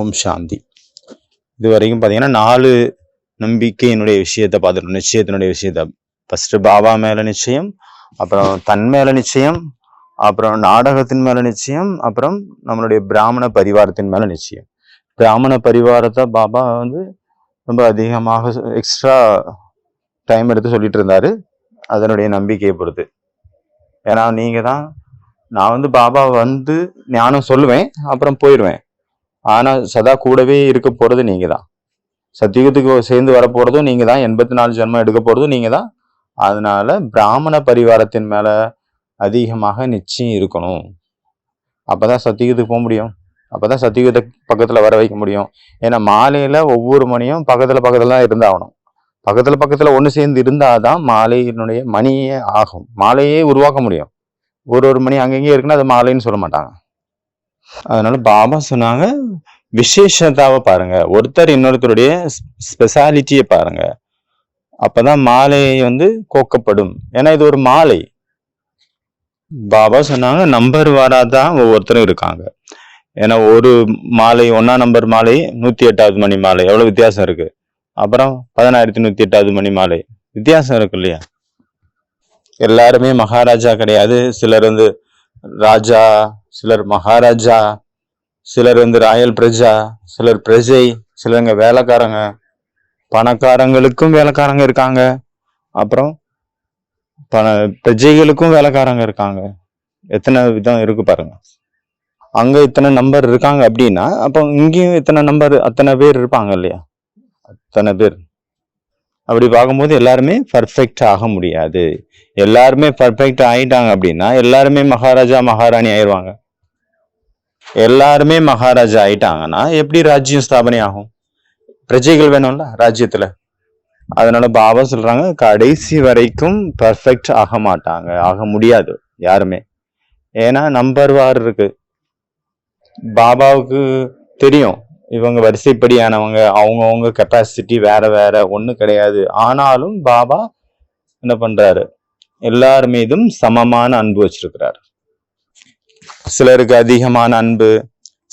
ஓம் சாந்தி. இது வரைக்கும் பார்த்தீங்கன்னா 4 நம்பிக்கையினுடைய விஷயத்தை பார்த்துட்டோம். நிச்சயத்தினுடைய விஷயத்த ஃபர்ஸ்ட் பாபா மேல நிச்சயம், அப்புறம் தன் மேல நிச்சயம், அப்புறம் நாடகத்தின் மேல நிச்சயம், அப்புறம் நம்மளுடைய பிராமண பரிவாரத்தின் மேல நிச்சயம். பிராமண பரிவாரத்தை பாபா ரொம்ப அதிகமாக எக்ஸ்ட்ரா டைம் எடுத்து சொல்லிட்டு இருந்தாரு, அதனுடைய நம்பிக்கையை பொறுத்து. ஏன்னா நீங்க தான், நான் பாபா ஞானம் சொல்லுவேன், அப்புறம் போயிடுவேன். ஆனா சதா கூடவே இருக்க போறது நீங்க தான். சத்தியுகத்துக்கு சேர்ந்து வர போறதும் நீங்க தான். 84 ஜென்மம் எடுக்க போறதும் நீங்க தான். அதனால பிராமண பரிவாரத்தின் மேல அதிகமாக நிச்சயம் இருக்கணும். அப்பதான் சத்தியுகத்துக்கு போக முடியும். அப்பதான் சத்தியுகத்தை பக்கத்துல வர வைக்க முடியும். ஏன்னா மாலையில ஒவ்வொரு மணியும் பக்கத்துல தான் இருந்தாகணும். பக்கத்துல ஒண்ணு சேர்ந்து இருந்தாதான் மாலையினுடைய மணியே ஆகும். மாலையே உருவாக்க முடியும். ஒரு மணி அங்கங்கே இருக்குன்னா அது மாலைன்னு சொல்ல மாட்டாங்க. அதனால பாபா சொன்னாங்க, விசேஷதாவை பாருங்க, ஒருத்தர் இன்னொருத்தருடைய ஸ்பெஷாலிட்டியை பாருங்க, அப்பதான் மாலை கோக்கப்படும். ஏன்னா இது ஒரு மாலை. பாபா சொன்னாங்க நம்பர் வாராதான் ஒவ்வொருத்தரும் இருக்காங்க. ஏன்னா ஒரு மாலை 1ஆம் நம்பர் மாலை 108வது மணி மாலை எவ்வளவு வித்தியாசம் இருக்கு. அப்புறம் 10108வது மணி மாலை வித்தியாசம் இருக்கு இல்லையா. எல்லாருமே மகாராஜா கிடையாது. சிலர் ராஜா, சிலர் மகாராஜா, சிலர் ராயல் பிரஜா, சிலர் பிரஜை, சிலருங்க வேலைக்காரங்க. பணக்காரங்களுக்கும் வேலைக்காரங்க இருக்காங்க, அப்புறம் பிரஜைகளுக்கும் வேலைக்காரங்க இருக்காங்க. எத்தனை விதம் இருக்கு பாருங்க. அங்க இத்தனை நம்பர் இருக்காங்க அப்படின்னா அப்போ இங்கேயும் இத்தனை நம்பர், அத்தனை பேர் இருப்பாங்க இல்லையா, அத்தனை பேர். அப்படி பார்க்கும்போது எல்லாருமே பர்ஃபெக்ட் ஆக முடியாது. எல்லாருமே பர்ஃபெக்ட் ஆயிட்டாங்க அப்படின்னா எல்லாருமே மகாராஜா மகாராணி ஆயிடுவாங்க. எல்லாருமே மகாராஜா ஆயிட்டாங்கன்னா எப்படி ராஜ்யம் ஸ்தாபனை ஆகும்? பிரஜைகள் வேணும்ல ராஜ்யத்துல. அதனால பாபா சொல்றாங்க, கடைசி வரைக்கும் பர்ஃபெக்ட் ஆக மாட்டாங்க, ஆக முடியாது யாருமே. ஏன்னா நம்பர் வார் இருக்கு. பாபாவுக்கு தெரியும் இவங்க வரிசைப்படியானவங்க, அவங்கவுங்க கெப்பாசிட்டி வேற வேற, ஒண்ணு கிடையாது. ஆனாலும் பாபா என்ன பண்றாரு, எல்லார் மீதும் சமமான அன்பு வச்சிருக்கிறார். சிலருக்கு அதிகமான அன்பு,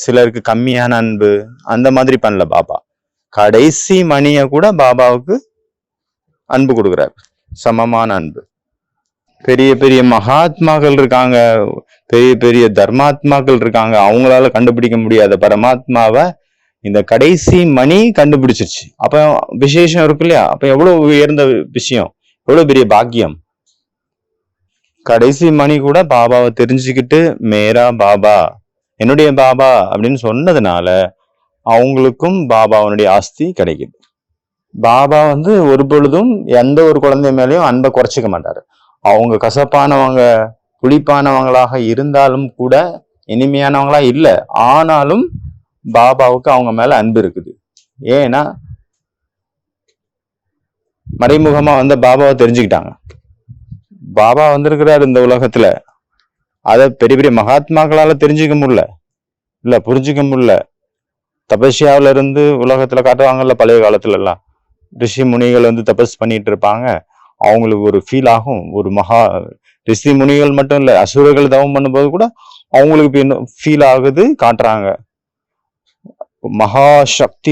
சிலருக்கு கம்மியான அன்பு, அந்த மாதிரி பண்ணல பாபா. கடைசி மணிய கூட பாபாவுக்கு அன்பு கொடுக்கிறார், சமமான அன்பு. பெரிய பெரிய மகாத்மாக்கள் இருக்காங்க, பெரிய பெரிய தர்மாத்மாக்கள் இருக்காங்க. அவங்களால கண்டுபிடிக்க முடியாத பரமாத்மாவை இந்த கடைசி மணி கண்டுபிடிச்சிருச்சு. அப்ப விசேஷம் இருக்கு இல்லையா. அப்ப எவ்வளவு உயர்ந்த விஷயம், எவ்வளவு பெரிய பாக்கியம். கடைசி மணி கூட பாபாவை தெரிஞ்சுக்கிட்டு மேரா பாபா, என்னுடைய பாபா அப்படின்னு சொன்னதுனால அவங்களுக்கும் பாபாவனுடைய ஆஸ்தி கிடைக்குது. பாபா ஒரு பொழுதும் எந்த ஒரு குழந்தை மேலேயும் அன்பை குறைச்சிக்க மாட்டாரு. அவங்க கசப்பானவங்க, புளிப்பானவங்களாக இருந்தாலும் கூட, இனிமையானவங்களா இல்லை ஆனாலும் பாபாவுக்கு அவங்க மேல அன்பு இருக்குது. ஏன்னா மறைமுகமா பாபாவை தெரிஞ்சுக்கிட்டாங்க. பாபா வந்திருக்கிறார் இந்த உலகத்துல, அத பெரிய பெரிய மகாத்மாக்களால தெரிஞ்சுக்க முடியல, இல்ல புரிஞ்சுக்க முடியல. தபஸ்யாவில இருந்து உலகத்துல காட்டுவாங்கல்ல, பழைய காலத்துல எல்லாம் ரிஷி முனிகள் தபஸ் பண்ணிட்டு இருப்பாங்க. அவங்களுக்கு ஒரு ஃபீல் ஆகும். ஒரு ரிஷி முனிகள் மட்டும் இல்ல, அசுரர்கள் தவம் பண்ணும்போது கூட அவங்களுக்கு ஃபீல் ஆகுது, காட்டுறாங்க. மகா சக்தி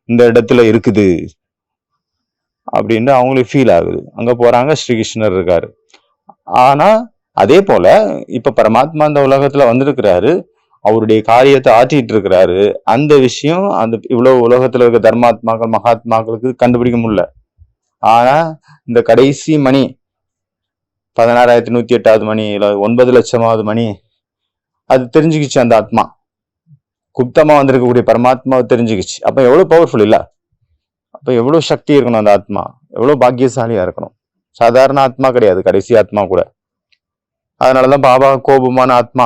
இந்த இடத்துல இருக்குது அப்படின்னு அவங்களுக்கு ஃபீல் ஆகுது. அங்க போறாங்க, ஸ்ரீகிருஷ்ணர் இருக்காரு. ஆனா அதே போல இப்ப பரமாத்மா இந்த உலகத்துல வந்திருக்கிறாரு, அவருடைய காரியத்தை ஆற்றிட்டு இருக்கிறாரு. அந்த விஷயம் இவ்வளவு உலகத்துல இருக்க தர்மாத்மாக்கள் மகாத்மாக்களுக்கு கண்டுபிடிக்க முடியல. ஆனா இந்த கடைசி மணி 16108வது மணி, 9 லட்சமாவது மணி, அது தெரிஞ்சுக்கிச்சு. அந்த ஆத்மா குப்தமா வந்திருக்கக்கூடிய பரமாத்மாவை தெரிஞ்சுக்கிச்சு. அப்ப எவ்வளவு பவர்ஃபுல் இல்ல, அப்ப எவ்வளவு சக்தி இருக்கணும் அந்த ஆத்மா, எவ்வளவு பாக்கியசாலியா இருக்கணும். சாதாரண ஆத்மா கிடையாது கடைசி ஆத்மா கூட. அதனாலதான் பாபா கோபமான ஆத்மா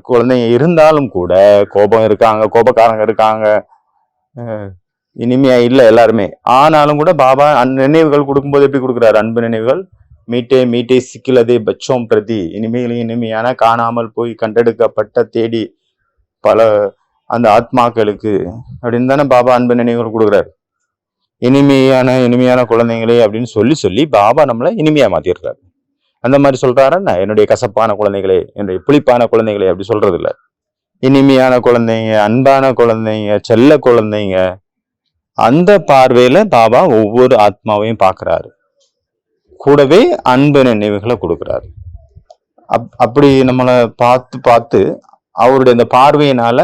குழந்தைங்க இருந்தாலும் கூட, கோபம் இருக்காங்க, கோபக்காரங்க இருக்காங்க, இனிமையா இல்லை எல்லாருமே. ஆனாலும் கூட பாபா நினைவுகள் கொடுக்கும்போது எப்படி கொடுக்குறாரு, அன்பு நினைவுகள். மீட்டே மீட்டே சிக்கிலதே பச்சோம் பிரதி, இனிமையிலும் இனிமையான காணாமல் போய் கண்டெடுக்கப்பட்ட தேடி பல அந்த ஆத்மாக்களுக்கு அப்படின்னு தானே பாபா அன்பு நினைவுகள் கொடுக்குறாரு. இனிமையான குழந்தைங்களே அப்படின்னு சொல்லி சொல்லி பாபா நம்மளை இனிமையா மாத்திடுறாரு. அந்த மாதிரி சொல்றாரு, என்னுடைய கசப்பான குழந்தைகளே, என்னுடைய புளிப்பான குழந்தைகளே அப்படி சொல்றது இல்லை. இனிமையான குழந்தைங்க, அன்பான குழந்தைங்க, செல்ல குழந்தைங்க. அந்த பார்வையில பாபா ஒவ்வொரு ஆத்மாவையும் பார்க்கிறாரு. கூடவே அன்பு நினைவுகளை கொடுக்கிறாரு. அப்படி நம்மளை பார்த்து பார்த்து அவருடைய அந்த பார்வையினால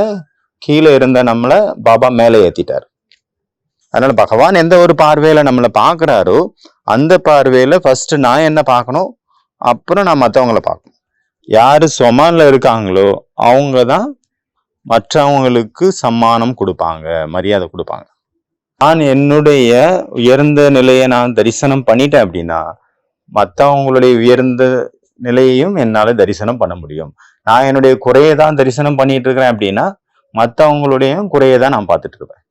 கீழே இருந்த நம்மளை பாபா மேலே ஏத்திட்டார். அதனால பகவான் எந்த ஒரு பார்வையில நம்மளை பார்க்கிறாரோ அந்த பார்வையில ஃபர்ஸ்ட் நான் என்ன பார்க்கணும், அப்புறம் நான் மற்றவங்களை பார்க்கணும். யாரு சொமான்ல இருக்காங்களோ அவங்கதான் மற்றவங்களுக்கு சம்மானம் கொடுப்பாங்க, மரியாதை கொடுப்பாங்க. நான் என்னுடைய உயர்ந்த நிலையை நான் தரிசனம் பண்ணிட்டேன் அப்படின்னா மற்றவங்களுடைய உயர்ந்த நிலையையும் என்னால தரிசனம் பண்ண முடியும். நான் என்னுடைய குறையை தான் தரிசனம் பண்ணிட்டு இருக்கிறேன் அப்படின்னா மற்றவங்களுடைய குறையை தான் நான் பார்த்துட்டு இருப்பேன்.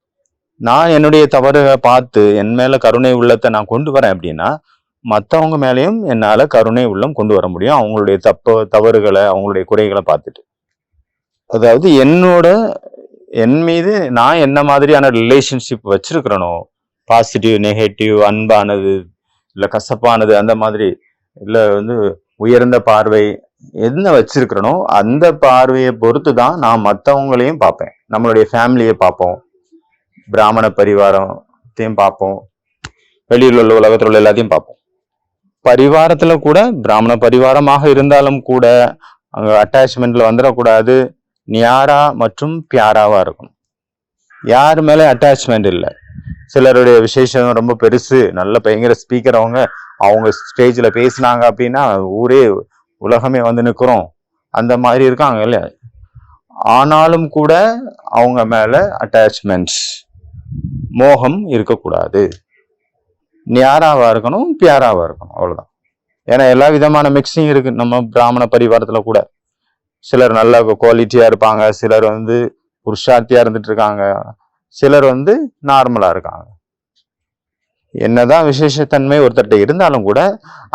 நான் என்னுடைய தவறுகளை பார்த்து என் மேல கருணை உள்ளத்தை நான் கொண்டு வரேன் அப்படின்னா மற்றவங்க மேலேயும் என்னால கருணை உள்ளம் கொண்டு வர முடியும், அவங்களுடைய தவறுகளை அவங்களுடைய குறைகளை பார்த்துட்டு. அதாவது என் மீது நான் என்ன மாதிரியான ரிலேஷன்ஷிப் வச்சிருக்கிறனோ, பாசிட்டிவ், நெகட்டிவ், அன்பானது இல்ல கசப்பானது, அந்த மாதிரி இல்ல உயர்ந்த பார்வை என்ன வச்சிருக்கிறனோ அந்த பார்வையை பொறுத்து தான் நான் மற்றவங்களையும் பார்ப்பேன். நம்மளுடைய ஃபேமிலியை பார்ப்போம், பிராமண பரிவாரத்தையும் பார்ப்போம், வெளியில் உள்ள உலகத்தில் உள்ள எல்லாத்தையும் பார்ப்போம். பரிவாரத்துல கூட பிராமண பரிவாரமாக இருந்தாலும் கூட அங்க அட்டாச்மெண்ட்ல வந்துடக்கூடாது. நியாரா மற்றும் பியாராவா இருக்கணும். யாரு மேல அட்டாச்மெண்ட் இல்லை. சிலருடைய விசேஷம் ரொம்ப பெருசு, நல்ல பயங்கர ஸ்பீக்கர், அவங்க ஸ்டேஜ்ல பேசினாங்க அப்படின்னா ஊரே உலகமே நிற்கிறோம், அந்த மாதிரி இருக்காங்க இல்ல. ஆனாலும் கூட அவங்க மேல அட்டாச்மெண்ட்ஸ், மோகம் இருக்கக்கூடாது. நியாராவா இருக்கணும், பியாராவா இருக்கணும், அவ்வளவுதான். ஏன்னா எல்லா விதமான மிக்சிங் இருக்கு நம்ம பிராமண பரிவாரத்துல கூட. சிலர் நல்ல குவாலிட்டியா இருப்பாங்க, சிலர் புருஷார்த்தியா இருந்துட்டு இருக்காங்க, சிலர் நார்மலா இருக்காங்க. என்னதான் விசேஷத்தன்மை ஒருத்தர்கிட்ட இருந்தாலும் கூட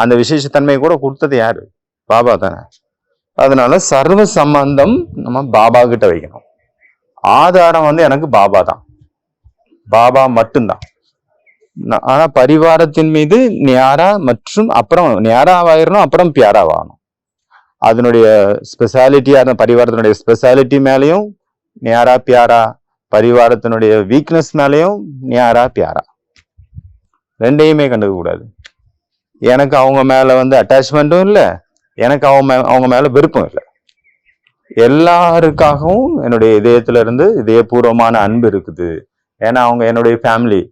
அந்த விசேஷத்தன்மை கூட கொடுத்தது யாரு? பாபா தானே. அதனால சர்வ சம்பந்தம் நம்ம பாபா கிட்ட வைக்கணும். ஆதாரம் எனக்கு பாபா தான், பாபா மட்டும்தான். ஆனா பரிவாரத்தின் மீது நியாரா மற்றும் அப்புறம் நியாராவாயிரணும், அப்புறம் பியாராவாகணும். அதனுடைய ஸ்பெஷாலிட்டியா இருந்த பரிவாரத்தினுடைய ஸ்பெஷாலிட்டி மேலேயும் நியாரா பியாரா, பரிவாரத்தினுடைய வீக்னஸ் மேலேயும் நியாரா பியாரா, ரெண்டையுமே கண்டுக்க கூடாது. எனக்கு அவங்க மேல அட்டாச்மெண்ட்டும் இல்லை, எனக்கு அவங்க மேல விருப்பம் இல்லை. எல்லாருக்காகவும் என்னுடைய இதயத்துல இருந்து இதயபூர்வமான அன்பு இருக்குது. ஏன்னா அவங்க என்னுடைய ஃபேமிலி.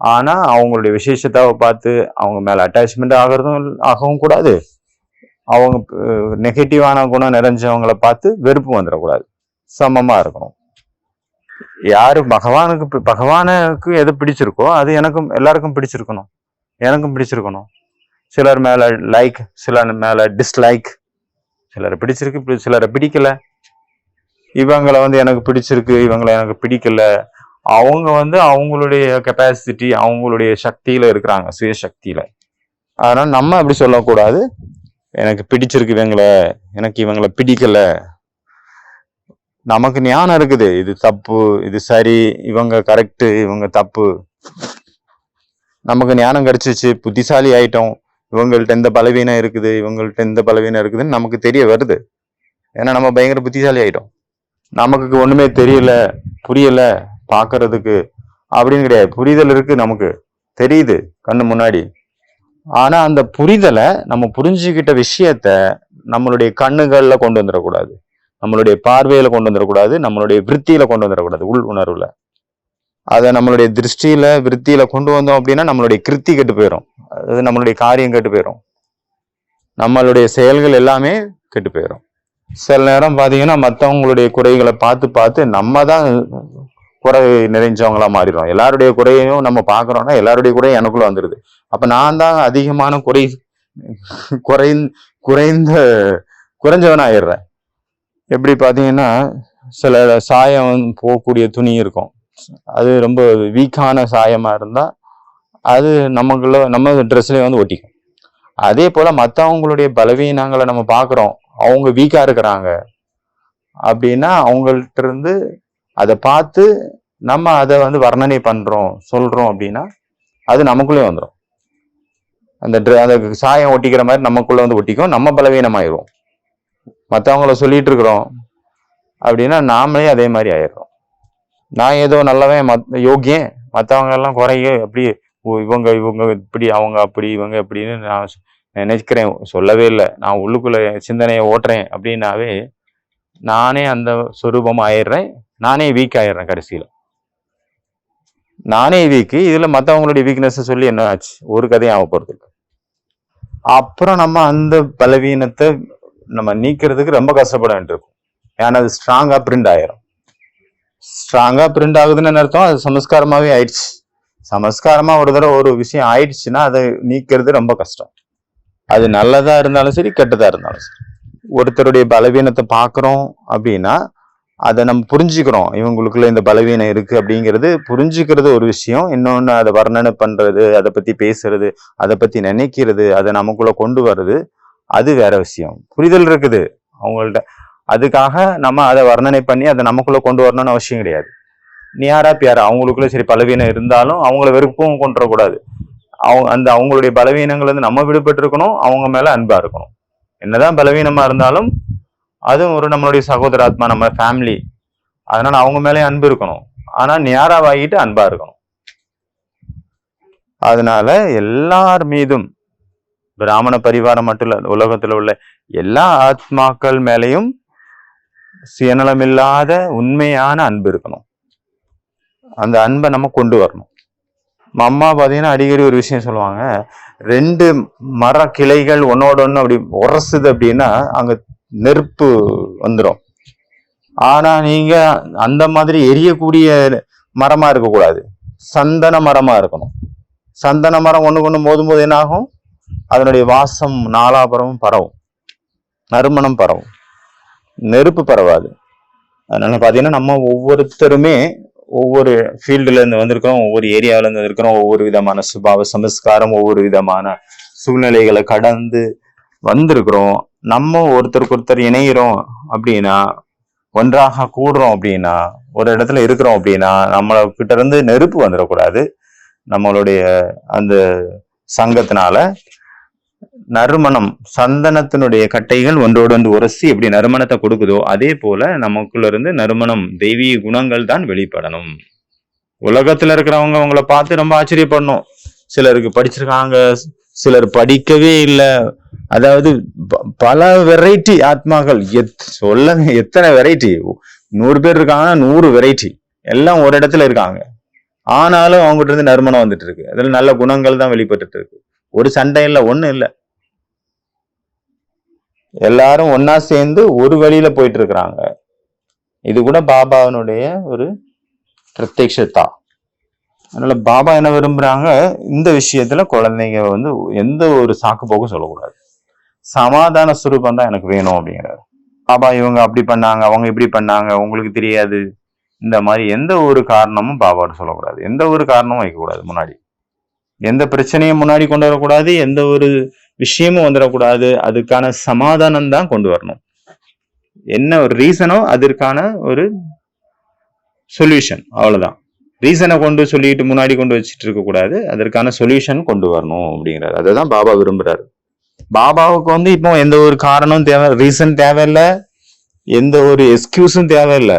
ஆனா அவங்களுடைய விசேஷத்தை பார்த்து அவங்க மேல அட்டாச்மெண்ட் ஆகவும் கூடாது, அவங்க நெகட்டிவான குணம் நிறைஞ்சவங்களை பார்த்து வெறுப்பு வந்துடக்கூடாது. சமமா இருக்கணும். யாரு பகவானுக்கு எது பிடிச்சிருக்கோ அது எல்லாருக்கும் பிடிச்சிருக்கணும், எனக்கும் பிடிச்சிருக்கணும். சிலர் மேல லைக், சிலர் மேல டிஸ்லைக், சிலரை பிடிச்சிருக்கு, சிலரை பிடிக்கல. இவங்களை எனக்கு பிடிச்சிருக்கு, இவங்களை எனக்கு பிடிக்கல. அவங்க அவங்களுடைய கெப்பாசிட்டி, அவங்களுடைய சக்தியில இருக்கிறாங்க, சுய சக்தியில. அதனால நம்ம அப்படி சொல்லக்கூடாது, எனக்கு பிடிச்சிருக்கு இவங்களை, எனக்கு இவங்களை பிடிக்கல. நமக்கு ஞானம் இருக்குது, இது தப்பு, இது சரி, இவங்க கரெக்ட், இவங்க தப்பு. நமக்கு ஞானம் கிடைச்சிச்சு, புத்திசாலி ஆயிட்டோம். இவங்கள்ட்ட எந்த பலவீனம் இருக்குது, இவங்கள்ட்ட எந்த பலவீனம் இருக்குதுன்னு நமக்கு தெரிய வருது. ஏன்னா நம்ம பயங்கர புத்திசாலி ஆயிட்டோம். நமக்கு ஒண்ணுமே தெரியல, புரியல பாக்குறதுக்கு அப்படின்னு கிடையாது. புரிதல் இருக்கு, நமக்கு தெரியுது கண்ணு முன்னாடி. ஆனா அந்த புரிதலை, நம்ம புரிஞ்சுக்கிட்ட விஷயத்த நம்மளுடைய கண்ணுகள்ல கொண்டு வந்துடக்கூடாது, நம்மளுடைய பார்வையில கொண்டு வந்துடக்கூடாது, நம்மளுடைய விருத்தியில கொண்டு வந்துடக்கூடாது, உள் உணர்வுல. அதை நம்மளுடைய திருஷ்டியில விருத்தியில கொண்டு வந்தோம் அப்படின்னா நம்மளுடைய கிருத்தி கெட்டு போயிடும், அது நம்மளுடைய காரியம் கெட்டு போயிடும், நம்மளுடைய செயல்கள் எல்லாமே கெட்டு போயிடும். சில நேரம் பாத்தீங்கன்னா மற்றவங்களுடைய குறைகளை பார்த்து பார்த்து நம்ம தான் குறை நிறைஞ்சவங்களா மாறிடும். எல்லாருடைய குறையையும் நம்ம பாக்குறோம்னா எல்லாருடைய குறையும் எனக்குள்ள வந்துருது. அப்ப நான் தான் அதிகமான குறைஞ்சவன் ஆயிடுறேன். எப்படி பாத்தீங்கன்னா சில சாயம் போகக்கூடிய துணி இருக்கும், அது ரொம்ப வீக்கான சாயமா இருந்தா அது நம்ம ட்ரெஸ்லயே ஒட்டிக்கும். அதே போல மற்றவங்களுடைய பலவீனங்களை நம்ம பாக்குறோம், அவங்க வீக்கா இருக்கிறாங்க அப்படின்னா அவங்கள்ட்ட இருந்து அதை பார்த்து நம்ம அதை வர்ணனை பண்றோம், சொல்றோம் அப்படின்னா அது நமக்குள்ளே வந்துடும். அந்த சாயம் ஒட்டிக்கிற மாதிரி நமக்குள்ள ஒட்டிக்கும், நம்ம பலவீனமாயிரும். மற்றவங்கள சொல்லிட்டு இருக்கிறோம், அப்படின்னா நாமளே அதே மாதிரி ஆயிடுறோம். நான் ஏதோ நல்லவன், யோகியன், மற்றவங்க எல்லாம் குறைய, அப்படி இவங்க இவங்க இப்படி, அவங்க அப்படி, இவங்க இப்படின்னு நான் நினைக்கிறேன். சொல்லவே இல்லை, நான் உள்ளுக்குள்ள சிந்தனையை ஓட்டுறேன் அப்படின்னாவே நானே அந்த சொரூபம் ஆயிடுறேன். நானே வீக் ஆயிடுறேன். கடைசியில நானே வீக்கு. இதுல மற்றவங்களுடைய வீக்னஸ் சொல்லி என்ன ஆச்சு? ஒரு கதையும் ஆக போறது இல்லை. அப்புறம் நம்ம அந்த பலவீனத்தை நம்ம நீக்கிறதுக்கு ரொம்ப கஷ்டப்பட வேண்டியிருக்கும். ஏன்னா அது ஸ்ட்ராங்கா பிரிண்ட் ஆயிரும். ஸ்ட்ராங்கா பிரிண்ட் ஆகுதுன்னு அர்த்தம் அது சமஸ்காரமாவே ஆயிடுச்சு. சமஸ்காரமா ஒரு தடவை ஒரு விஷயம் ஆயிடுச்சுன்னா அதை நீக்கிறது ரொம்ப கஷ்டம். அது நல்லதா இருந்தாலும் சரி, கெட்டதா இருந்தாலும் சரி. ஒருத்தருடைய பலவீனத்தை பாக்குறோம் அப்படின்னா அதை நம்ம புரிஞ்சுக்கிறோம். இவங்களுக்குள்ள இந்த பலவீனம் இருக்கு அப்படிங்கிறது புரிஞ்சுக்கிறது ஒரு விஷயம். இன்னொன்னு அதை வர்ணனை பண்றது, அதை பத்தி பேசுறது, அதை பத்தி நினைக்கிறது, அதை நமக்குள்ள கொண்டு வர்றது, அது வேற விஷயம். புரிதல் இருக்குது அவங்கள்ட்ட. அதுக்காக நம்ம அதை வர்ணனை பண்ணி அதை நமக்குள்ள கொண்டு வரணும்னு அவசியம் கிடையாது. நியாரா பியாரா அவங்களுக்குள்ள சரி பலவீனம் இருந்தாலும் அவங்கள வெறுப்பும் கொண்டு வரக்கூடாது. அவங்களுடைய பலவீனங்கள் வந்து நம்ம விடுபட்டு இருக்கணும். அவங்க மேல அன்பா இருக்கணும். என்னதான் பலவீனமா இருந்தாலும் அதுவும் ஒரு நம்மளுடைய சகோதராத்மா, நம்ம ஃபேமிலி, அதனால அவங்க மேலே அன்பு இருக்கணும். ஆனா நியாராவாகிட்டு அன்பா இருக்கணும். அதனால எல்லார் மீதும், பிராமண பரிவாரம் மட்டும் இல்ல, உலகத்துல உள்ள எல்லா ஆத்மாக்கள் மேலையும் சுயநலமில்லாத உண்மையான அன்பு இருக்கணும். அந்த அன்பை நம்ம கொண்டு வரணும். அம்மா பாத்தீங்கன்னா அடிக்கடி ஒரு விஷயம் சொல்லுவாங்க, 2 மர கிளைகள் ஒன்னோட ஒண்ணு அப்படி உரசுது அப்படின்னா அங்க நெருப்பு வந்துடும். ஆனா நீங்க அந்த மாதிரி எரியக்கூடிய மரமா இருக்கக்கூடாது, சந்தன மரமா இருக்கணும். சந்தன மரம் ஒண்ணுக்கு ஒண்ணு மோதும் போது என்ன ஆகும்? அதனுடைய வாசம் நாலாபுரமும் பரவும், நறுமணம் பரவும், நெருப்பு பரவாது. அதனால பாத்தீங்கன்னா நம்ம ஒவ்வொருத்தருமே ஒவ்வொரு ஃபீல்டுல இருந்து வந்திருக்கிறோம், ஒவ்வொரு ஏரியாவில இருந்து வந்திருக்கிறோம், ஒவ்வொரு விதமான சுபாவ சமஸ்காரம், ஒவ்வொரு விதமான சூழ்நிலைகளை கடந்து வந்திருக்கிறோம். நம்ம ஒருத்தருக்கு ஒருத்தர் இணைகிறோம் அப்படின்னா, ஒன்றாக கூடுறோம் அப்படின்னா, ஒரு இடத்துல இருக்கிறோம் அப்படின்னா, நம்மள கிட்ட இருந்து நெருப்பு வந்துடக்கூடாது. நம்மளுடைய அந்த சங்கத்தினால நறுமணம், சந்தனத்தினுடைய கட்டைகள் ஒன்றோடு ஒன்று உரசி எப்படி நறுமணத்தை கொடுக்குதோ அதே போல நமக்குள்ள இருந்து நறுமணம், தெய்வீக குணங்கள் தான் வெளிப்படணும். உலகத்துல இருக்கிறவங்க அவங்கள பார்த்து ரொம்ப ஆச்சரியப்படணும். சிலருக்கு படிச்சிருக்காங்க, சிலர் படிக்கவே இல்லை. அதாவது பல வெரைட்டி ஆத்மாக்கள், சொல்ல எத்தனை வெரைட்டி, 100 பேர் இருக்காங்கன்னா 100 வெரைட்டி, எல்லாம் ஒரு இடத்துல இருக்காங்க. ஆனாலும் அவங்ககிட்ட இருந்து நறுமணம் வந்துட்டு இருக்கு. அதுல நல்ல குணங்கள் தான் வெளிப்பட்டு இருக்கு. ஒரு சண்டை இல்லை, ஒண்ணு இல்லை. எல்லாரும் ஒன்னா சேர்ந்து ஒரு வழியில போயிட்டு இருக்கிறாங்க. இது கூட பாபாவினுடைய ஒரு பிரத்யக்ஷதா. அதனால பாபா என்ன விரும்புறாங்க, இந்த விஷயத்துல குழந்தைங்க வந்து எந்த ஒரு சாக்கு போக்கும் சொல்லக்கூடாது. சமாதான சுரூபம் தான் எனக்கு வேணும் அப்படிங்கிறாரு பாபா. இவங்க அப்படி பண்ணாங்க, அவங்க இப்படி பண்ணாங்க, உங்களுக்கு தெரியாது, இந்த மாதிரி எந்த ஒரு காரணமும் பாபாட்ட சொல்லக்கூடாது. எந்த ஒரு காரணமும் வைக்கக்கூடாது. முன்னாடி எந்த பிரச்சனையும் முன்னாடி கொண்டு வரக்கூடாது, எந்த ஒரு விஷயமும் வந்துடக்கூடாது. அதுக்கான சமாதானம் தான் கொண்டு வரணும். என்ன ஒரு ரீசனோ அதற்கான ஒரு சொல்யூஷன், அவ்வளவுதான். ரீசனை கொண்டு சொல்லிட்டு முன்னாடி கொண்டு வச்சுட்டு இருக்க கூடாது, அதற்கான சொல்யூஷன் கொண்டு வரணும் அப்படிங்கிறாரு. அதுதான் பாபா விரும்புறாரு. பாபாவுக்கு வந்து இப்போ எந்த ஒரு காரணம் தேவை, ரீசன் தேவையில்லை, எந்த ஒரு எக்ஸ்கியூஸும் தேவையில்லை,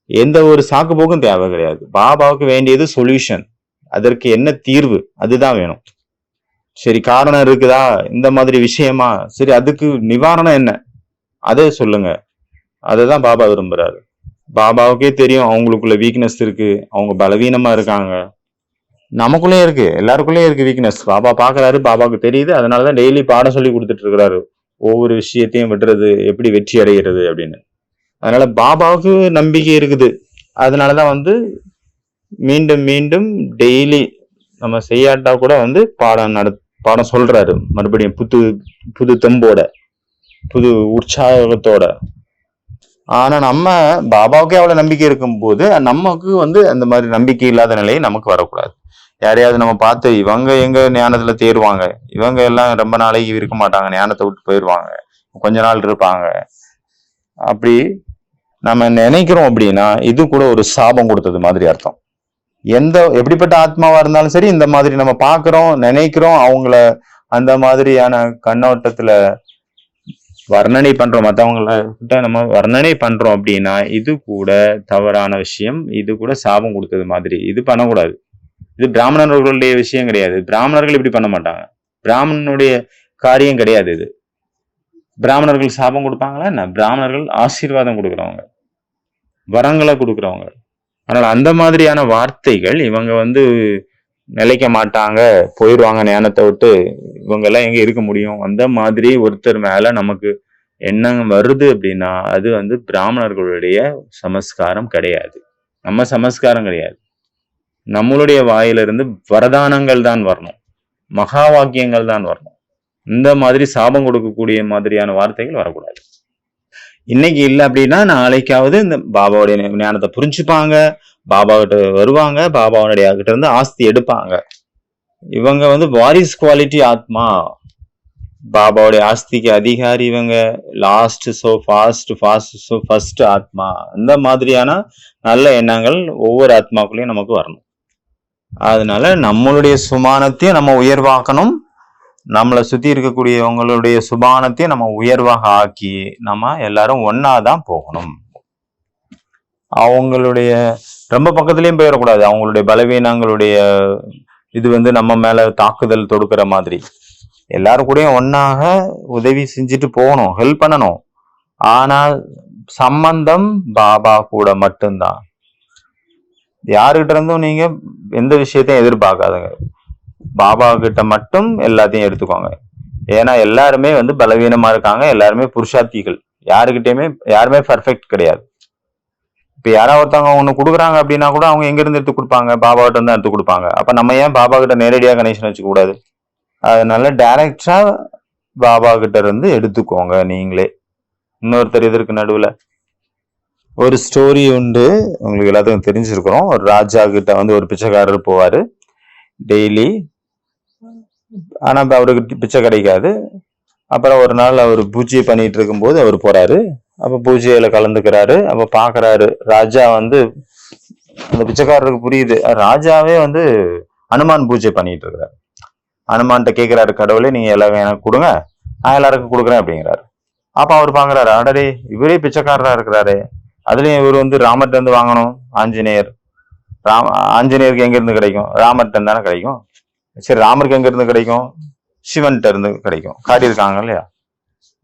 எந்த ஒரு சாக்கு போக்கும் தேவை கிடையாது. பாபாவுக்கு வேண்டியது சொல்யூஷன், அதற்கு என்ன தீர்வு, அதுதான் வேணும். சரி, காரணம் இருக்குதா இந்த மாதிரி விஷயமா, சரி அதுக்கு நிவாரணம் என்ன, அதை சொல்லுங்க. அததான் பாபா விரும்புறாரு. பாபாவுக்கே தெரியும் அவங்களுக்குள்ள வீக்னஸ் இருக்கு, அவங்க பலவீனமா இருக்காங்க. நமக்குள்ளே இருக்கு, எல்லாருக்குள்ளே இருக்கு வீக்னஸ். பாபா பாக்குறாரு, பாபாவுக்கு தெரியுது. அதனாலதான் டெய்லி பாடம் சொல்லி கொடுத்துட்டு இருக்கிறாரு, ஒவ்வொரு விஷயத்தையும் விடுறது, எப்படி வெற்றி அடைகிறது அப்படின்னு. அதனால பாபாவுக்கு நம்பிக்கை இருக்குது. அதனாலதான் வந்து மீண்டும் மீண்டும் டெய்லி நம்ம செய்யாட்டா கூட வந்து பாடம் சொல்றாரு மறுபடியும், புது தெம்போட, புது உற்சாகத்தோட. ஆனா நம்ம பாபாவுக்கே அவ்வளவு நம்பிக்கை இருக்கும் போது நமக்கு வந்து அந்த மாதிரி நம்பிக்கை இல்லாத நிலையை நமக்கு வரக்கூடாது. யாரையாவது நம்ம பார்த்து இவங்க எங்க ஞானத்துல தேருவாங்க, இவங்க எல்லாம் ரொம்ப நாளைக்கு இருக்க மாட்டாங்க, ஞானத்தை விட்டு போயிடுவாங்க, கொஞ்ச நாள் இருப்பாங்க, அப்படி நம்ம நினைக்கிறோம் அப்படின்னா இது கூட ஒரு சாபம் கொடுத்தது மாதிரி அர்த்தம். எப்படிப்பட்ட ஆத்மாவா இருந்தாலும் சரி, இந்த மாதிரி நம்ம பாக்குறோம், நினைக்கிறோம், அவங்கள அந்த மாதிரியான கண்ணோட்டத்துல வர்ணனை பண்றோம், மற்றவங்கள கிட்ட நம்ம வர்ணனை பண்றோம் அப்படின்னா இது கூட தவறான விஷயம், இது கூட சாபம் கொடுத்தது மாதிரி, இது பண்ணக்கூடாது. இது பிராமணர்களுடைய விஷயம் கிடையாது. பிராமணர்கள் இப்படி பண்ண மாட்டாங்க, பிராமணனுடைய காரியம் கிடையாது இது. பிராமணர்கள் சாபம் கொடுப்பாங்களா என்ன? பிராமணர்கள் ஆசீர்வாதம் கொடுக்குறவங்க, வரங்களை கொடுக்குறவங்க. அதனால அந்த மாதிரியான வார்த்தைகள் இவங்க நிலைக்க மாட்டாங்க, போயிடுவாங்க ஞானத்தை விட்டு, இவங்க எல்லாம் எங்க இருக்க முடியும், அந்த மாதிரி ஒருத்தர் மேல நமக்கு எண்ணம் வருது அப்படின்னா அது பிராமணர்களுடைய சமஸ்காரம் கிடையாது, நம்ம சமஸ்காரம் கிடையாது. நம்மளுடைய வாயிலிருந்து வரதானங்கள் தான் வரணும், மகா வாக்கியங்கள் தான் வரணும். இந்த மாதிரி சாபம் கொடுக்கக்கூடிய மாதிரியான வார்த்தைகள் வரக்கூடாது. இன்னைக்கு இல்லை அப்படின்னா நாளைக்காவது இந்த பாபாவுடைய ஞானத்தை புரிஞ்சுப்பாங்க, பாபா கிட்ட வருவாங்க, பாபாவுடைய கிட்ட இருந்து ஆஸ்தி எடுப்பாங்க. இவங்க வாரிஸ் குவாலிட்டி ஆத்மா, பாபாவுடைய ஆஸ்திக்கு அதிகாரி இவங்க, last so fast, fast so first ஆத்மா. இந்த மாதிரியான நல்ல எண்ணங்கள் ஒவ்வொரு ஆத்மாக்குள்ளேயும் நமக்கு வரணும். அதனால நம்மளுடைய சுமானத்தையும் நம்ம உயர்வாக்கணும், நம்மளை சுத்தி இருக்கக்கூடியவங்களுடைய சுபானத்தையும் நம்ம உயர்வாக ஆக்கி நம்ம எல்லாரும் ஒன்னாதான் போகணும். அவங்களுடைய ரொம்ப பக்கத்துலயும் போயிடக்கூடாது. அவங்களுடைய பலவீனங்களுடைய இது நம்ம மேல தாக்குதல் தொடுக்கிற மாதிரி எல்லாரும் கூடயும் ஒன்னாக உதவி செஞ்சுட்டு போகணும், ஹெல்ப் பண்ணணும். ஆனால் சம்பந்தம் பாபா கூட மட்டும்தான். யாருகிட்ட இருந்தும் நீங்க எந்த விஷயத்தையும் எதிர்பார்க்காதுங்க, பாபா கிட்ட மட்டும் எல்லாத்தையும் எடுத்துக்கோங்க. ஏன்னா எல்லாருமே பலவீனமா இருக்காங்க, எல்லாருமே புருஷார்த்திகள், யாருமே பர்ஃபெக்ட் கிடையாது. இப்ப யாராவது ஒருத்தவங்க ஒண்ணு கொடுக்குறாங்க அப்படின்னா கூட அவங்க எங்க இருந்து எடுத்து கொடுப்பாங்க, பாபா கிட்ட இருந்து எடுத்து கொடுப்பாங்க. அப்ப நம்ம ஏன் பாபா கிட்ட நேரடியாக கனெக்ஷன் வச்சுக்க கூடாது? அதனால டைரக்டா பாபா கிட்ட இருந்து எடுத்துக்கோங்க நீங்களே. இன்னொருத்தர் இதற்கு நடுவுல ஒரு ஸ்டோரி உண்டு, உங்களுக்கு எல்லாத்துக்கும் தெரிஞ்சிருக்கிறோம். ஒரு ராஜா கிட்ட ஒரு பிச்சைக்காரர் போவாரு டெய்லி, ஆனா அவருக்கு பிச்சை கிடைக்காது. அப்புறம் ஒரு நாள் அவர் பூஜை பண்ணிட்டு இருக்கும்போது அவர் போறாரு. அப்ப பூஜையில கலந்துக்கிறாரு. அப்ப பாக்குறாரு ராஜா அந்த பிச்சைக்காரருக்கு புரியுது, ராஜாவே அனுமான் பூஜை பண்ணிட்டு இருக்கிறாரு. அனுமான்கிட்ட கேட்கிறாரு, கடவுளே நீங்க எல்லாரும் எனக்கு கொடுங்க, நான் எல்லாருக்கும் கொடுக்குறேன் அப்படிங்கிறாரு. அப்ப அவர் பாக்குறாரு, அடடே இவரே பிச்சைக்காரரா இருக்கிறாரு, அதுலயும் இவர் ராமர்கிட்ட இருந்து வாங்கணும். ஆஞ்சநேயருக்கு எங்க இருந்து கிடைக்கும்? ராமர்கிட்ட இருந்து தானே கிடைக்கும். சரி, ராமருக்கு எங்க இருந்து கிடைக்கும்? சிவன்கிட்ட இருந்து கிடைக்கும். காட்டியிருக்காங்க இல்லையா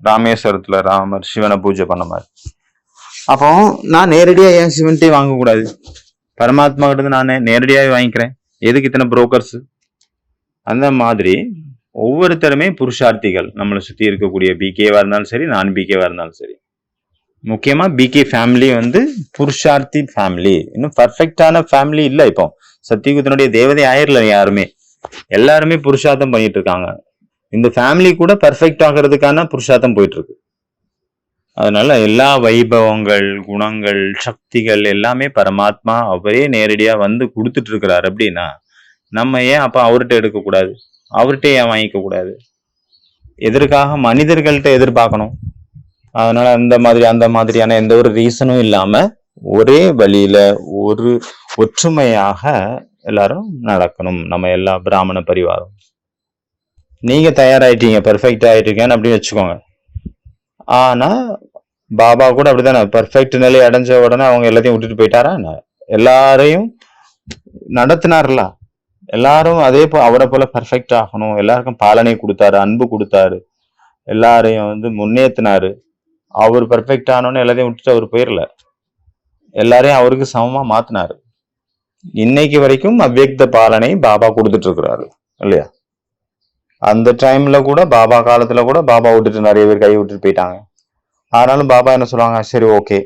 ராமேஸ்வரத்துல ராமர் சிவனை பூஜை பண்ண மாதிரி. அப்போ நான் நேரடியா ஏன் சிவன்கிட்டே வாங்கக்கூடாது? பரமாத்மா கிட்ட இருந்து நான் நேரடியாவே வாங்கிக்கிறேன், எதுக்கு இத்தனை புரோக்கர்ஸ்? அந்த மாதிரி ஒவ்வொருத்தருமே புருஷார்த்திகள். நம்மளை சுத்தி இருக்கக்கூடிய பிகேவா இருந்தாலும் சரி, நான் பிகேவா இருந்தாலும் சரி, முக்கியமா பிகே ஃபேமிலி புருஷார்த்தி ஃபேமிலி. இன்னும் பர்ஃபெக்டான ஃபேமிலி இல்லை. இப்போ சத்தியுகத்தினுடைய தேவதை ஆயிரல யாருமே, எல்லாருமே புருஷார்த்தம் பண்ணிட்டு இருக்காங்க. இந்த ஃபேமிலி கூட பர்ஃபெக்ட் ஆகிறதுக்கான புருஷார்த்தம் போயிட்டு இருக்கு. அதனால எல்லா வைபவங்கள், குணங்கள், சக்திகள் எல்லாமே பரமாத்மா அவரே நேரடியா கொடுத்துட்டு இருக்கிறாரு. அப்படின்னா நம்ம ஏன் அப்ப அவர்கிட்ட எடுக்கக்கூடாது? அவர்கிட்ட ஏன் வாங்கிக்க கூடாது? எதற்காக மனிதர்கள்ட்ட எதிர்பார்க்கணும்? அதனால அந்த மாதிரியான எந்த ஒரு ரீசனும் இல்லாம ஒரே வழியில ஒரு ஒற்றுமையாக எல்லாரும் நடக்கணும். நம்ம எல்லா பிராமண பரிவாரம் நீங்க தயாராயிட்டீங்க, பெர்ஃபெக்ட் ஆயிட்டீங்கன்னு அப்படின்னு வச்சுக்கோங்க. ஆனா பாபா கூட அப்படித்தானே, பெர்ஃபெக்ட் நிலை அடைஞ்ச உடனே அவங்க எல்லாத்தையும் விட்டுட்டு போயிட்டாரா? எல்லாரையும் நடத்தினார்ல, எல்லாரும் அதே அவரை போல பெர்ஃபெக்ட் ஆகணும், எல்லாருக்கும் பாலனை கொடுத்தாரு, அன்பு கொடுத்தாரு, எல்லாரையும் முன்னேற்றினாரு. அவர் பெர்ஃபெக்ட் ஆனோன்னு எல்லாத்தையும் விட்டுட்டு அவர் போயிடல, எல்லாரையும் அவருக்கு சமமா மாத்தினாரு. இன்னைக்கு வரைக்கும் அவ்வியக்த பாலனை பாபா கொடுத்துட்டு இருக்கிறாரு இல்லையா? அந்த டைம்ல கூட, பாபா காலத்துல கூட பாபா விட்டுட்டு நிறைய பேர் கை விட்டுட்டு போயிட்டாங்க. ஆனாலும் பாபா என்ன சொல்லுவாங்க, சரி ஓகே,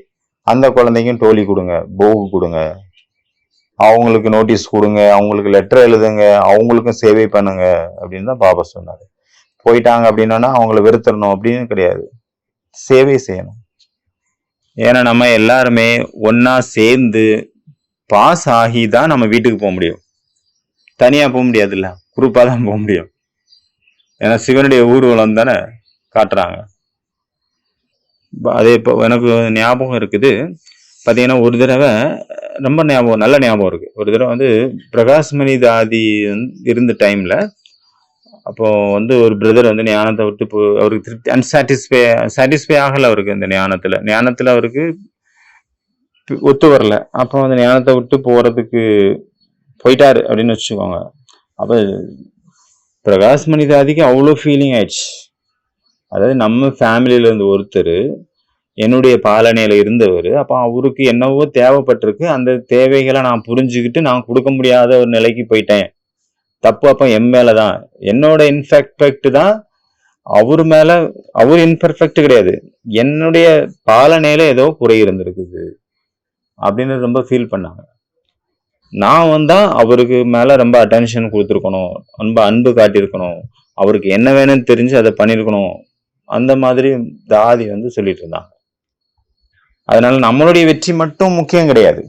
அந்த குழந்தைக்கும் டோலி கொடுங்க, போகு கொடுங்க, அவங்களுக்கு நோட்டீஸ் கொடுங்க, அவங்களுக்கு லெட்டர் எழுதுங்க, அவங்களுக்கும் சேவை பண்ணுங்க அப்படின்னு தான் பாபா சொன்னாரு. போயிட்டாங்க அப்படின்னா அவங்களை வெறுத்துடணும் அப்படின்னு கிடையாது, சேவை செய்யணும். ஏன்னா நம்ம எல்லாருமே ஒன்னா சேர்ந்து பாஸ் ஆகி தான் நம்ம வீட்டுக்கு போக முடியும். தனியா போக முடியாதுல்ல, குரூப்பா தான் போக முடியும். ஏன்னா சிவனுடைய ஊர்வலம் தானே காட்டுறாங்க. அதே இப்போ எனக்கு ஞாபகம் இருக்குது, பார்த்தீங்கன்னா ஒரு தடவை ரொம்ப நல்ல ஞாபகம் இருக்கு. ஒரு தடவை பிரகாஷ் மணி தாதி இருந்த டைம்ல அப்போ வந்து ஒரு பிரதர் வந்து ஞானத்தை விட்டு அவருக்கு திருப்தி சாட்டிஸ்ஃபை ஆகல அவருக்கு. இந்த ஞானத்துல அவருக்கு ஒத்து வரல. அப்போ அந்த ஞானத்தை விட்டு போயிட்டாரு அப்படின்னு வச்சுக்கோங்க. அப்ப பிரகாஷ் மணிதாதிக்கு அவ்வளோ ஃபீலிங் ஆயிடுச்சு. அதாவது நம்ம ஃபேமிலியில இருந்து ஒருத்தர் என்னுடைய பாலனையில இருந்தவர், அப்ப அவருக்கு என்னவோ தேவைப்பட்டிருக்கு. அந்த தேவைகளை நான் புரிஞ்சுக்கிட்டு நான் கொடுக்க முடியாத ஒரு நிலைக்கு போயிட்டேன். தப்பு அப்ப என் மேலதான், என்னோட இன்பெர்ஃபெக்ட் தான். அவரு மேல அவர் இன்பெர்ஃபெக்ட் கிடையாது, என்னுடைய பாலனையில ஏதோ குறை இருந்திருக்குது அப்படின்னு ரொம்ப ஃபீல் பண்ணாங்க. நான் வந்தா அவருக்கு மேல ரொம்ப அட்டென்ஷன் கொடுத்துருக்கணும், ரொம்ப அன்பு காட்டியிருக்கணும், அவருக்கு என்ன வேணும்னு தெரிஞ்சு அதை பண்ணிருக்கணும். அந்த மாதிரி தாதி வந்து சொல்லிட்டு இருந்தாங்க. அதனால நம்மளுடைய வெற்றி மட்டும் முக்கியம் கிடையாது.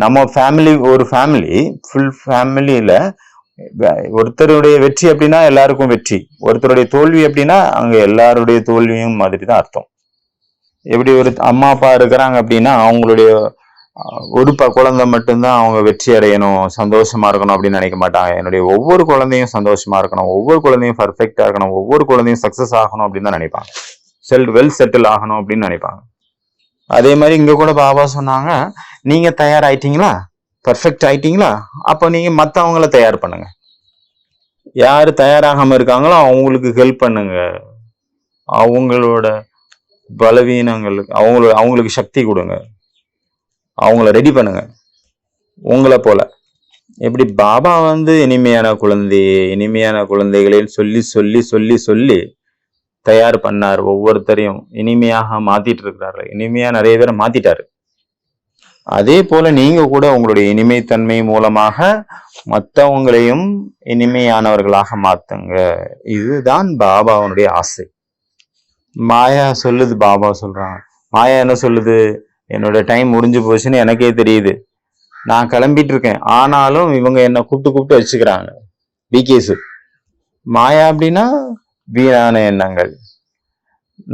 நம்ம ஒரு ஃபுல் ஃபேமிலியில ஒருத்தருடைய வெற்றி அப்படின்னா எல்லாருக்கும் வெற்றி, ஒருத்தருடைய தோல்வி அப்படின்னா அங்க எல்லாருடைய தோல்வியும் மாதிரி தான் அர்த்தம். எப்படி ஒரு அம்மா அப்பா இருக்கிறாங்க அப்படின்னா அவங்களுடைய ஒரு குழந்தை மட்டும்தான் அவங்க வெற்றி அடையணும், சந்தோஷமா இருக்கணும் அப்படின்னு நினைக்க மாட்டாங்க. என்னுடைய ஒவ்வொரு குழந்தையும் சந்தோஷமா இருக்கணும், ஒவ்வொரு குழந்தையும் பர்ஃபெக்டா இருக்கணும், ஒவ்வொரு குழந்தையும் சக்சஸ் ஆகணும் அப்படின்னு தான் நினைப்பாங்க. வெல் செட்டில் ஆகணும் அப்படின்னு நினைப்பாங்க. அதே மாதிரி இங்க கூட பாபா சொன்னாங்க, நீங்க தயாராயிட்டீங்களா, பர்ஃபெக்ட் ஆயிட்டீங்களா, அப்ப நீங்க மத்தவங்கள தயார் பண்ணுங்க. யாரு தயாராகாம இருக்காங்களோ அவங்களுக்கு ஹெல்ப் பண்ணுங்க. அவங்களோட பலவீனங்களுக்கு அவங்களுக்கு சக்தி கொடுங்க, அவங்கள ரெடி பண்ணுங்க. உங்களை போல எப்படி பாபா வந்து இனிமையான குழந்தைகளில் சொல்லி சொல்லி சொல்லி சொல்லி தயார் பண்ணார், ஒவ்வொருத்தரையும் இனிமையாக மாத்திட்டு இருக்கிறாரு, இனிமையா நிறைய பேரை மாத்திட்டாரு. அதே போல நீங்க கூட உங்களுடைய இனிமைத்தன்மை மூலமாக மற்றவங்களையும் இனிமையானவர்களாக மாத்துங்க. இதுதான் பாபாவுடைய ஆசை. மாயா சொல்லுது, பாபா சொல்றாங்க, மாயா என்ன சொல்லுது, என்னோட டைம் முடிஞ்சு போச்சுன்னு எனக்கே தெரியுது, நான் கிளம்பிட்டு இருக்கேன், ஆனாலும் இவங்க என்ன கூப்பிட்டு வச்சுக்கிறாங்க. பிகேசு மாயா அப்படின்னா வீணான எண்ணங்கள்.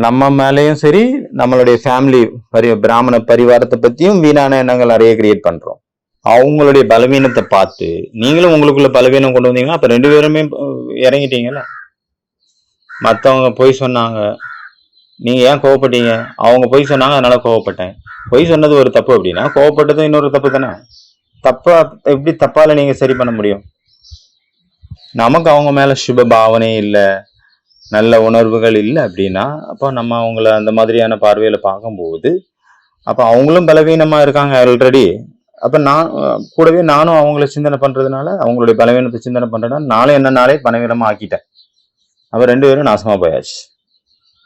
நம்ம மேலேயும் சரி, நம்மளுடைய ஃபேமிலி பிராமண பரிவாரத்தை பத்தியும் வீணான எண்ணங்கள் நிறைய கிரியேட் பண்றோம். அவங்களுடைய பலவீனத்தை பார்த்து நீங்களும் உங்களுக்குள்ள பலவீனம் கொண்டு வந்தீங்கன்னா அப்ப 2 பேருமே இறங்கிட்டீங்கல்ல. மற்றவங்க பொய் சொன்னாங்க, நீங்க ஏன் கோவப்பட்டீங்க, அவங்க பொய் சொன்னாங்க அதனால கோவப்பட்டேன். பொய் சொன்னது ஒரு தப்பு அப்படின்னா கோவப்பட்டது இன்னொரு தப்பு தானே. தப்பா எப்படி தப்பால நீங்க சரி பண்ண முடியும்? நமக்கு அவங்க மேல சுப பாவனை இல்லை, நல்ல உணர்வுகள் இல்லை அப்படின்னா அப்போ நம்ம அவங்கள அந்த மாதிரியான பார்வையில பார்க்கும்போது அப்ப அவங்களும் பலவீனமா இருக்காங்க ஆல்ரெடி. அப்ப கூடவே நானும் அவங்கள சிந்தனை பண்றதுனால, அவங்களுடைய பலவீனத்தை சிந்தனை பண்றதுனால நானும் என்னன்னாலே பலவீனமா ஆக்கிட்டேன். அப்ப 2 பேரும் நாசமா போயாச்சு.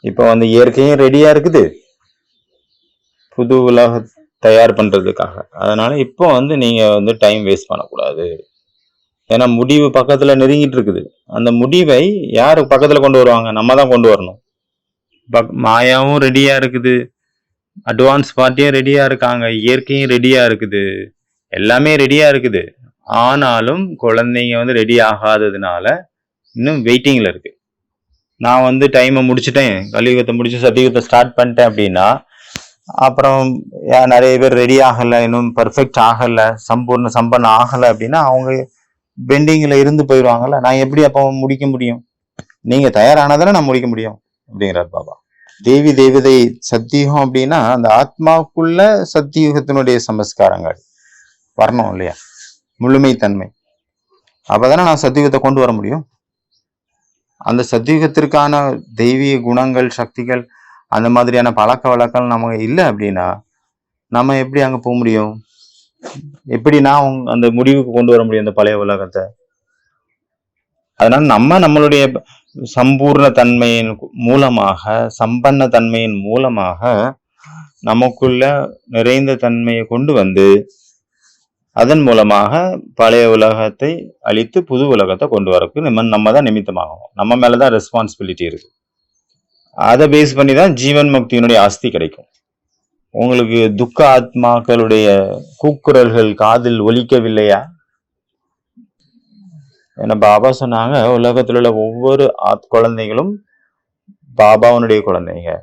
இப்ப வந்து இயற்கையும் ரெடியா இருக்குது புது உலக தயார் பண்றதுக்காக. அதனால இப்போ வந்து நீங்க வந்து டைம் வேஸ்ட் பண்ணக்கூடாது. ஏன்னா முடிவு பக்கத்துல நெருங்கிட்டு இருக்குது. அந்த முடிவை யாரு பக்கத்துல கொண்டு வருவாங்க? நம்ம தான் கொண்டு வரணும். மாயாவும் ரெடியா இருக்குது, அட்வான்ஸ் பார்ட்டியும் ரெடியா இருக்காங்க, இயற்கையும் ரெடியா இருக்குது, எல்லாமே ரெடியா இருக்குது. ஆனாலும் குழந்தைங்க வந்து ரெடி ஆகாததுனால இன்னும் வெயிட்டிங்ல இருக்கு. நான் வந்து டைமை முடிச்சுட்டேன், கலியுகத்தை முடிச்சு சத்தியுகத்தை ஸ்டார்ட் பண்ணிட்டேன் அப்படின்னா அப்புறம் நிறைய பேர் ரெடி ஆகலை, இன்னும் பர்ஃபெக்ட் ஆகலை, சம்பன்னம் ஆகலை அப்படின்னா அவங்க பெண்டிங்ல இருந்து போயிடுவாங்கல்ல. நான் எப்படி அப்போ முடிக்க முடியும்? நீங்க தயாரானதானே நான் முடிக்க முடியும் அப்படிங்கிறார் பாபா. தேவி தேவதை சத்தியுகம் அப்படின்னா அந்த ஆத்மாவுக்குள்ள சத்தியுகத்தினுடைய சமஸ்காரங்கள் வரணும் இல்லையா, முழுமைத்தன்மை. அப்பதானே நான் சத்தியுகத்தை கொண்டு வர முடியும். அந்த சத்தியுகத்திற்கான தெய்வீக குணங்கள், சக்திகள், அந்த மாதிரியான பழக்க வழக்கம் நமக்கு இல்லை அப்படின்னா நம்ம எப்படி அங்க போக முடியும்? எப்படி நான் அந்த முடிவுக்கு கொண்டு வர முடியும் அந்த பழைய உலகத்தை? அதனால நம்மளுடைய சம்பூர்ண தன்மையின் மூலமாக, சம்பன்ன தன்மையின் மூலமாக நமக்குள்ள நிறைந்த தன்மையை கொண்டு வந்து அதன் மூலமாக பழைய உலகத்தை அழித்து புது உலகத்தை கொண்டு வரக்கு நம்ம தான் நிமித்தமாகும். நம்ம மேலதான் ரெஸ்பான்சிபிலிட்டி இருக்கு. அதை பேஸ் பண்ணி தான் ஜீவன் முக்தியினுடைய ஆஸ்தி கிடைக்கும். உங்களுக்கு துக்க ஆத்மாக்களுடைய கூக்குரல்கள் காதில் ஒலிக்கவில்லையா? ஏன்னா பாபா சொன்னாங்க, உலகத்தில் உள்ள ஒவ்வொரு குழந்தைகளும் பாபாவுடைய குழந்தைங்க,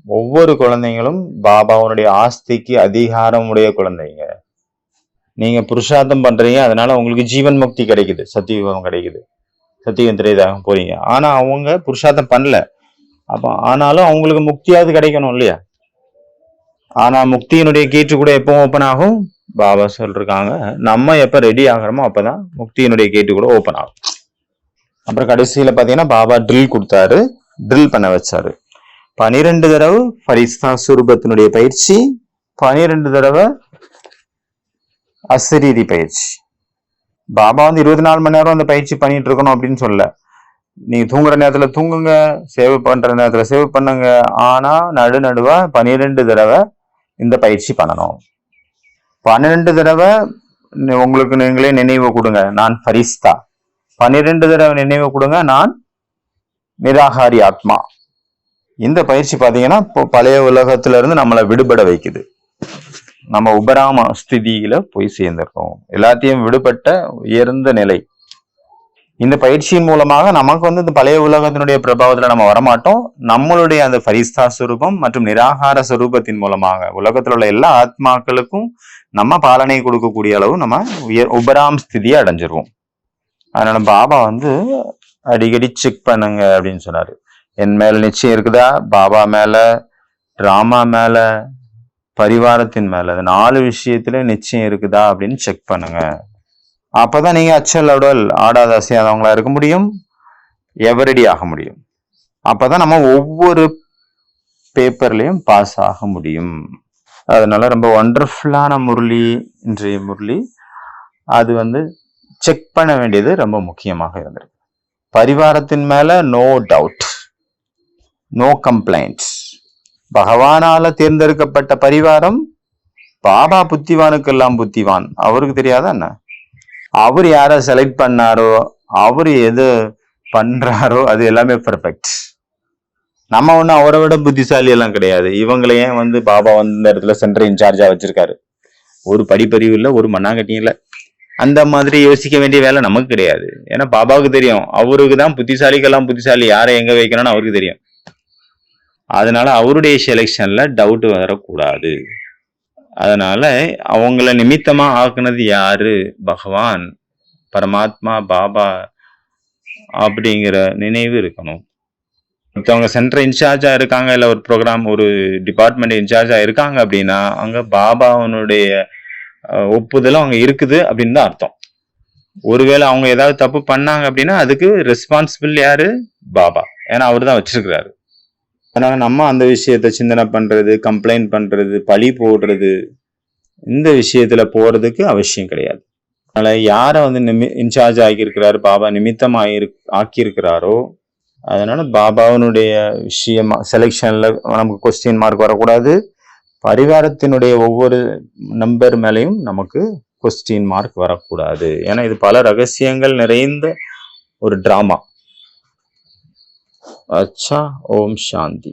ஒவ்வொரு குழந்தைங்களும் பாபாவுடைய ஆஸ்திக்கு அதிகாரம் உடைய குழந்தைங்க. நீங்க புருஷார்த்தம் பண்றீங்க, அதனால உங்களுக்கு ஜீவன் முக்தி கிடைக்குது, சத்தியுகம் கிடைக்குது. சத்தியுகம் திரேதாயுகம் போறீங்க. ஆனா அவங்க புருஷார்த்தம் பண்ணல. அப்ப ஆனாலும் அவங்களுக்கு முக்தியாவது கிடைக்கணும் இல்லையா? ஆனா முக்தியினுடைய கேட்டு கூட எப்போ ஓப்பன் ஆகும்? பாபா சொல்றாங்க, நம்ம எப்ப ரெடி ஆகிறோமோ அப்பதான் முக்தியினுடைய கேட்டு கூட ஓப்பன் ஆகும். அப்புறம் கடைசியில பாத்தீங்கன்னா பாபா ட்ரில் கொடுத்தாரு, ட்ரில் பண்ண வச்சாரு. 12 தடவை ஃபரிஸ்தா சுரூபத்தினுடைய பயிற்சி, 12 தடவை அசரீரி பயிற்சி. பாபா வந்து 24 மணி நேரம் அந்த பயிற்சி பண்ணிட்டு இருக்கணும் அப்படின்னு சொல்ல. நீங்க தூங்குற நேரத்துல தூங்குங்க, சேவை பண்ற நேரத்துல சேவை பண்ணுங்க. ஆனா நடுவா 12 தடவை இந்த பயிற்சி பண்ணணும். 12 தடவை உங்களுக்கு நீங்களே நினைவு கொடுங்க, நான் ஃபரிஸ்தா. 12 தடவை நினைவு கொடுங்க, நான் நிராகாரி ஆத்மா. இந்த பயிற்சி பாத்தீங்கன்னா பழைய உலகத்துல இருந்து நம்மளை விடுபட வைக்குது. நம்ம உபராம ஸ்திதியில போய் சேர்ந்திருக்கோம், எல்லாத்தையும் விடுபட்ட உயர்ந்த நிலை. இந்த பயிற்சியின் மூலமாக நமக்கு வந்து இந்த பழைய உலகத்தினுடைய பிரபாவத்துல நம்ம வரமாட்டோம். நம்மளுடைய அந்த ஃபரிஸ்தா சுரூபம் மற்றும் நிராகார சுரூபத்தின் மூலமாக உலகத்துல உள்ள எல்லா ஆத்மாக்களுக்கும் நம்ம பாலனை கொடுக்கக்கூடிய அளவு நம்ம உபராம் ஸ்திதியை அடைஞ்சிருவோம். அதனால பாபா வந்து அடிக்கடி செக் பண்ணுங்க அப்படின்னு சொன்னாரு. என் மேல நிச்சயம் இருக்குதா, பாபா மேல, டிராமா மேல, பரிவாரத்தின் மேல, 4 விஷயத்துல நிச்சயம் இருக்குதா அப்படின்னு செக் பண்ணுங்க. அப்பதான் நீங்க அச்சல் அடல் ஆடாத அசையாதவங்களா இருக்க முடியும், எவரடி ஆக முடியும். அப்பதான் நம்ம ஒவ்வொரு பேப்பர்லயும் பாஸ் ஆக முடியும். அதனால ரொம்ப ஒண்டர்ஃபுல்லான முரளி இன்றைய முரளி. அது வந்து செக் பண்ண வேண்டியது ரொம்ப முக்கியமாக இருந்திருக்கு. பரிவாரத்தின் மேல நோ டவுட், நோ கம்ப்ளைண்ட்ஸ். பகவானால தேர்ந்தெடுக்கப்பட்ட பரிவாரம். பாபா புத்திவானுக்கு எல்லாம் புத்திவான். அவருக்கு தெரியாதா என்ன? அவர் யார செலக்ட் பண்ணாரோ, அவரு எது பண்றாரோ அது எல்லாமே பெர்ஃபெக்ட். நம்ம ஒன்னும் அவரை விட புத்திசாலி எல்லாம் கிடையாது. இவங்களையே வந்து பாபா வந்து இந்த இடத்துல சென்டர் இன்சார்ஜா வச்சிருக்காரு. ஒரு படிப்பறிவு இல்லை, ஒரு மண்ணாங்கட்டியும் இல்லை. அந்த மாதிரி யோசிக்க வேண்டிய வேலை நமக்கு கிடையாது. ஏன்னா பாபாவுக்கு தெரியும், அவருக்கு தான் புத்திசாலிக்கெல்லாம் புத்திசாலி, யாரை எங்க வைக்கணும்னு அவருக்கு தெரியும். அதனால அவருடைய செலெக்ஷன்ல டவுட் வரக்கூடாது. அதனால அவங்கள நிமித்தமா ஆக்குனது யாரு? பகவான், பரமாத்மா, பாபா அப்படிங்கிற நினைவு இருக்கணும். மற்றவங்க சென்டர் இன்சார்ஜா இருக்காங்க, இல்ல ஒரு ப்ரோக்ராம் ஒரு டிபார்ட்மெண்ட் இன்சார்ஜா இருக்காங்க அப்படின்னா அங்க பாபாவனுடைய ஒப்புதலும் அங்க இருக்குது அப்படின்னு தான் அர்த்தம். ஒருவேளை அவங்க ஏதாவது தப்பு பண்ணாங்க அப்படின்னா அதுக்கு ரெஸ்பான்சிபிள் யாரு? பாபா. ஏன்னா அவரு தான் வச்சிருக்கிறாரு. அதனால நம்ம அந்த விஷயத்த சிந்தனை பண்றது, கம்ப்ளைண்ட் பண்றது, பழி போடுறது, இந்த விஷயத்துல போறதுக்கு அவசியம் கிடையாது. அதனால யார வந்து இன்சார்ஜ் ஆகியிருக்கிறாரு, பாபா நிமித்தம் ஆக்கியிருக்கிறாரோ, அதனால பாபாவனுடைய விஷயமா செலெக்ஷன்ல நமக்கு கொஸ்டின் மார்க் வரக்கூடாது. பரிவாரத்தினுடைய ஒவ்வொரு நம்பர் மேலையும் நமக்கு கொஸ்டின் மார்க் வரக்கூடாது. ஏன்னா இது பல ரகசியங்கள் நிறைந்த ஒரு டிராமா. அச்சா, ஓம் சாந்தி.